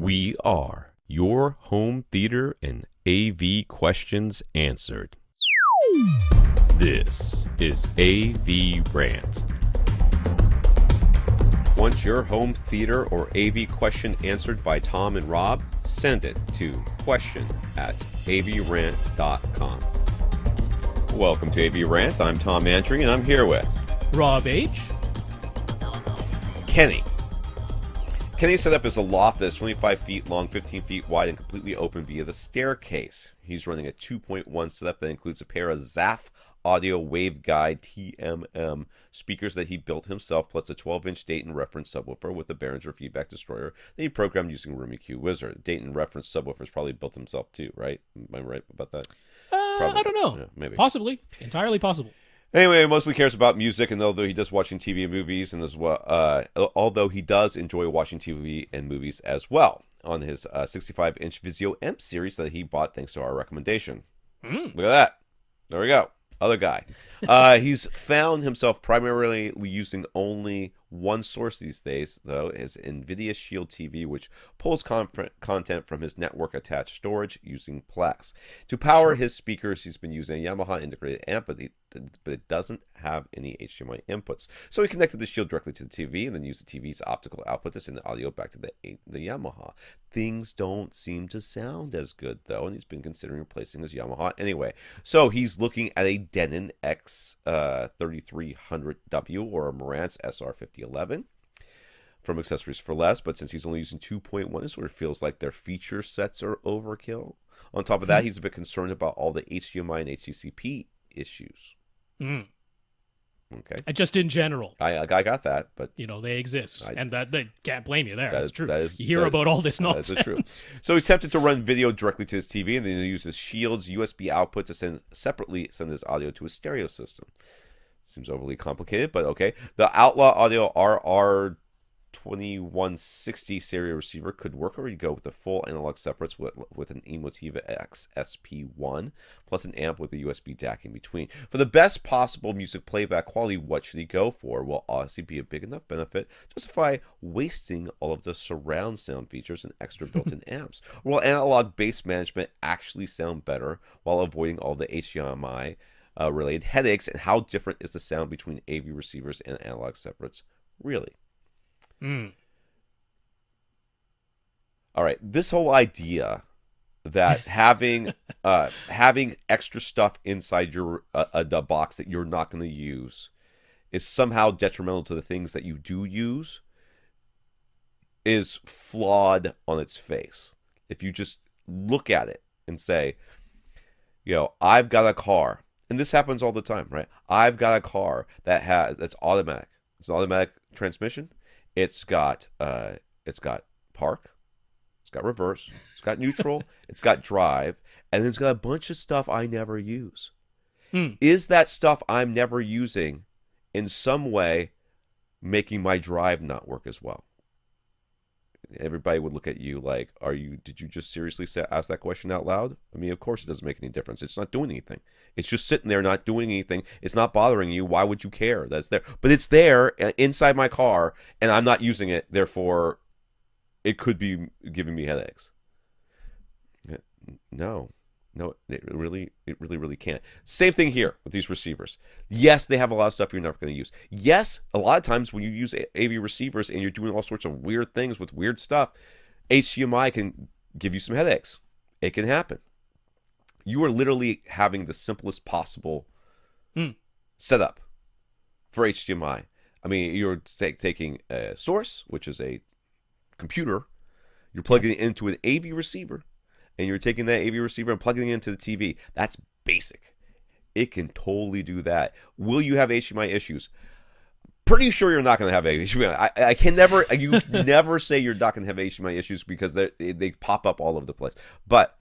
We are your home theater and AV questions answered. This is AVRant. Want your home theater or AV question answered by Tom and Rob? Send it to question@avrant.com. Welcome to AVRant. I'm Tom Andry, and I'm here with Rob H. Kenny. Kenny's setup is a loft that is 25 feet long, 15 feet wide, and completely open via the staircase. He's running a 2.1 setup that includes a pair of ZAF Audio Waveguide TMM speakers that he built himself, plus a 12-inch Dayton reference subwoofer with a Behringer feedback destroyer that he programmed using RummyQ Wizard. Dayton reference subwoofer is probably built himself too, right? Am I right about that? I don't know. Yeah, maybe. Possibly. Entirely possible. Anyway, he mostly cares about music, and although he does watching TV and movies, and as well, although he does enjoy watching TV and movies as well, on his 65-inch Vizio Amp series that he bought thanks to our recommendation. Look at that. There we go. Other guy. He's found himself primarily using only one source these days, though, is NVIDIA Shield TV, which pulls content from his network-attached storage using Plex. To power his speakers, he's been using a Yamaha integrated amp, but it doesn't have any HDMI inputs. So he connected the Shield directly to the TV and then used the TV's optical output to send the audio back to the Yamaha. Things don't seem to sound as good, though, and he's been considering replacing his Yamaha anyway. So he's looking at a Denon X3300W or a Marantz SR5011 from Accessories for Less, but since he's only using 2.1, it sort of feels like their feature sets are overkill. On top of that, he's a bit concerned about all the HDMI and HDCP issues. Okay. Just in general. I got that, but they exist, and that they can't blame you there. That's true. You hear about all this nonsense. That's the truth. So he's tempted to run video directly to his TV, and then he uses Shield's USB output to send his audio to his stereo system. Seems overly complicated, but okay. The Outlaw Audio RR2160 stereo receiver could work, or you go with the full analog separates with an Emotiva X SP1 plus an amp with a USB DAC in between. For the best possible music playback quality, what should he go for? Will honestly be a big enough benefit to justify wasting all of the surround sound features and extra built-in amps? Or will analog bass management actually sound better while avoiding all the HDMI related headaches? And how different is the sound between AV receivers and analog separates really? All right, this whole idea that having extra stuff inside your the box that you're not going to use is somehow detrimental to the things that you do use is flawed on its face. If you just look at it and say, I've got a car, and this happens all the time, right? I've got a car that's automatic. It's an automatic transmission. It's got park, it's got reverse, it's got neutral, it's got drive, and it's got a bunch of stuff I never use. Is that stuff I'm never using in some way making my drive not work as well? Everybody would look at you like, did you just seriously ask that question out loud? I mean, of course it doesn't make any difference. It's not doing anything. It's just sitting there not doing anything. It's not bothering you. Why would you care? That's there. But it's there inside my car, and I'm not using it. Therefore, it could be giving me headaches. No, it really can't. Same thing here with these receivers. Yes, they have a lot of stuff you're never going to use. Yes, a lot of times when you use AV receivers and you're doing all sorts of weird things with weird stuff, HDMI can give you some headaches. It can happen. You are literally having the simplest possible setup for HDMI. I mean, you're taking a source, which is a computer, you're plugging it into an AV receiver, and you're taking that AV receiver and plugging it into the TV. That's basic. It can totally do that. Will you have HDMI issues? Pretty sure you're not going to have HDMI. I can never, you never say you're not going to have HDMI issues because they pop up all over the place. But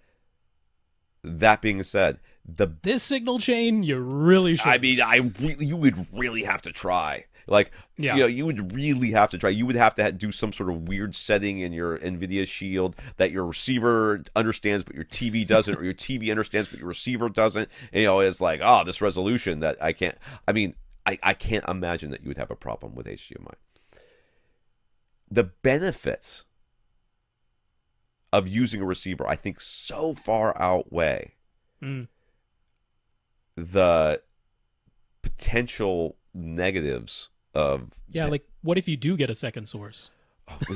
that being said, this signal chain, you really should. I mean, you would really have to try. Like, you would really have to try. You would have to do some sort of weird setting in your NVIDIA Shield that your receiver understands but your TV doesn't, or your TV understands but your receiver doesn't. And, it's like, this resolution that I can't. I mean, I can't imagine that you would have a problem with HDMI. The benefits of using a receiver, I think, so far outweigh the potential negatives of. Yeah, like what if you do get a second source?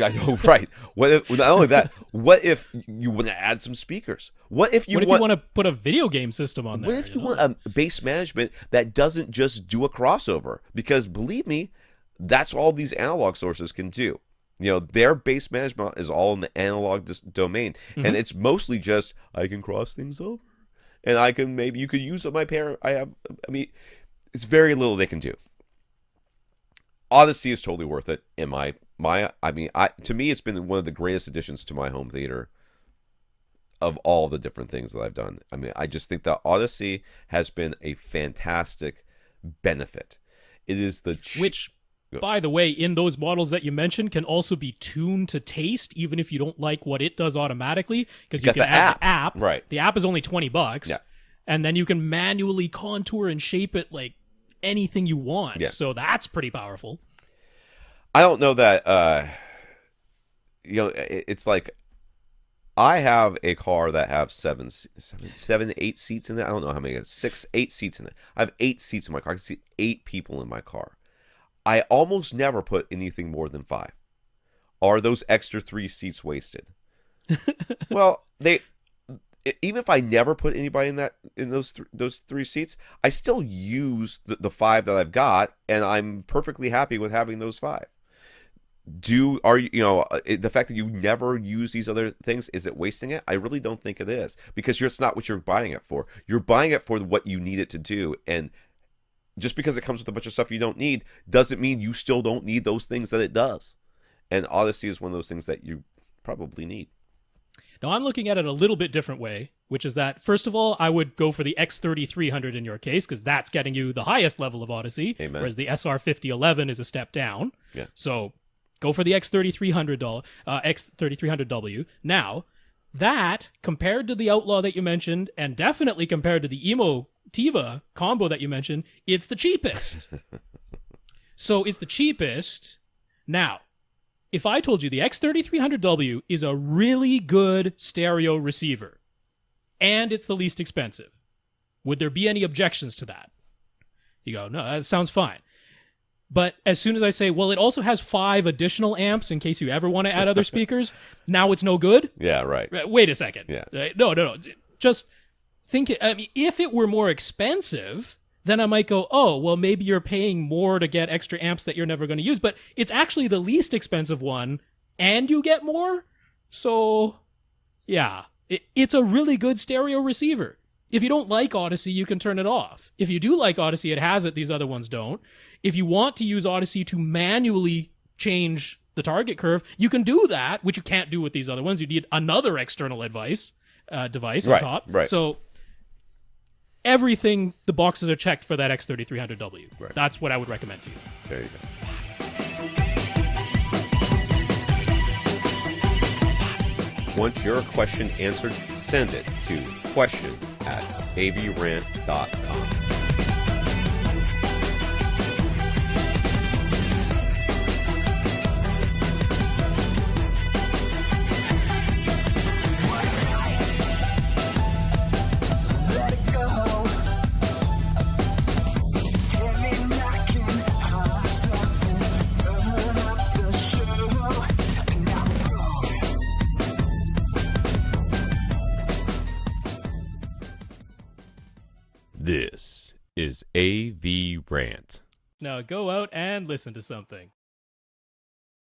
I know, right? What if, not only that, what if you want to add some speakers? What if you want to put a video game system on there? What if you want a base management that doesn't just do a crossover? Because believe me, that's all these analog sources can do. Their base management is all in the analog domain, and it's mostly just I can cross things over, and I can maybe you could use my parent. I mean, it's very little they can do. Odyssey is totally worth it. To me, it's been one of the greatest additions to my home theater of all the different things that I've done. I mean, I just think that Odyssey has been a fantastic benefit. It is which, by the way, in those models that you mentioned, can also be tuned to taste, even if you don't like what it does automatically, because you can add the app. Right. The app is only $20. Yeah. And then you can manually contour and shape it like anything you want. Yeah. So that's pretty powerful. I don't know that, it's like I have a car that have 7, 8 seats in it. I don't know how many, 6, 8 seats in it. I have 8 seats in my car. I can see 8 people in my car. I almost never put anything more than 5. Are those extra 3 seats wasted? Well, even if I never put anybody in those 3 seats, I still use the 5 that I've got, and I'm perfectly happy with having those 5. The fact that you never use these other things, is it wasting it? I really don't think it is, because it's not what you're buying it for. You're buying it for what you need it to do, and just because it comes with a bunch of stuff you don't need doesn't mean you still don't need those things that it does. And Odyssey is one of those things that you probably need. Now, I'm looking at it a little bit different way, which is that, first of all, I would go for the X3300 in your case, because that's getting you the highest level of Odyssey, Amen. Whereas the SR5011 is a step down. Yeah. So go for the X3300W. Now, that, compared to the Outlaw that you mentioned, and definitely compared to the Emotiva combo that you mentioned, it's the cheapest. So it's the cheapest. Now, if I told you the X3300W is a really good stereo receiver, and it's the least expensive, would there be any objections to that? You go, no, that sounds fine. But as soon as I say, well, it also has 5 additional amps in case you ever want to add other speakers, now it's no good? Yeah, right. Wait a second. Yeah. No. Just think, if it were more expensive, then I might go, oh, well, maybe you're paying more to get extra amps that you're never going to use. But it's actually the least expensive one, and you get more? So, yeah, it's a really good stereo receiver. If you don't like Odyssey, you can turn it off. If you do like Odyssey, it has it. These other ones don't. If you want to use Odyssey to manually change the target curve, you can do that, which you can't do with these other ones. You need another external device on top. Right. So everything, the boxes are checked for that X3300W. Right. That's what I would recommend to you. There you go. Want your question answered? Send it to question@avrant.com. This is AVRant. Now go out and listen to something.